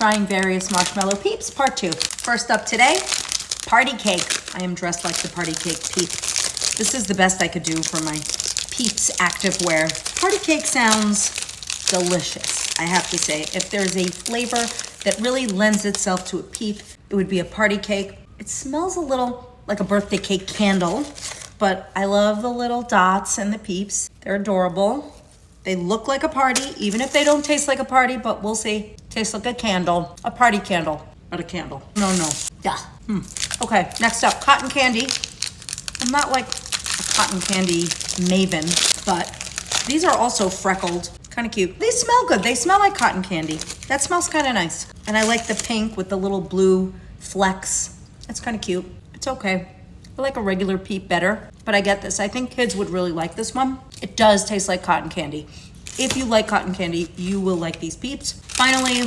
trying various marshmallow peeps, part 2. First up today, party cake. I am dressed like the party cake peep. This is the best I could do for my Peeps activewear. Party cake sounds delicious, I have to say. If there's a flavor that really lends itself to a peep, it would be a party cake. It smells a little like a birthday cake candle, but I love the little dots and the peeps. They're adorable. They look like a party, even if they don't taste like a party, but we'll see. Tastes like a candle, a party candle, not a candle. No. Yeah. Okay, next up, cotton candy. I'm not like a cotton candy maven, but these are also freckled, kind of cute. They smell good. They smell like cotton candy. That smells kind of nice. And I like the pink with the little blue flecks. That's kind of cute. It's okay. I like a regular peep better, but I get this. I think kids would really like this one. It does taste like cotton candy. If you like cotton candy, you will like these peeps. Finally,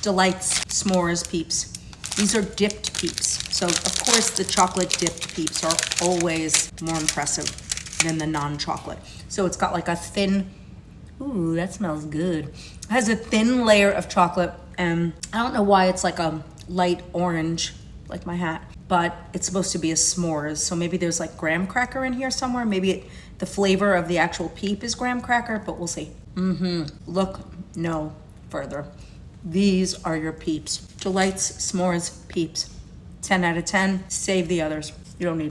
Delights S'mores peeps. These are dipped peeps. So of course the chocolate dipped peeps are always more impressive than the non-chocolate. So it's got like a thin, ooh, that smells good. It has a thin layer of chocolate, and I don't know why it's like a light orange, like my hat, but it's supposed to be a s'mores. So maybe there's like graham cracker in here somewhere. Maybe the flavor of the actual peep is graham cracker, but we'll see. Look no further. These are your peeps. Delights S'mores peeps. 10 out of 10. Save the others. You don't need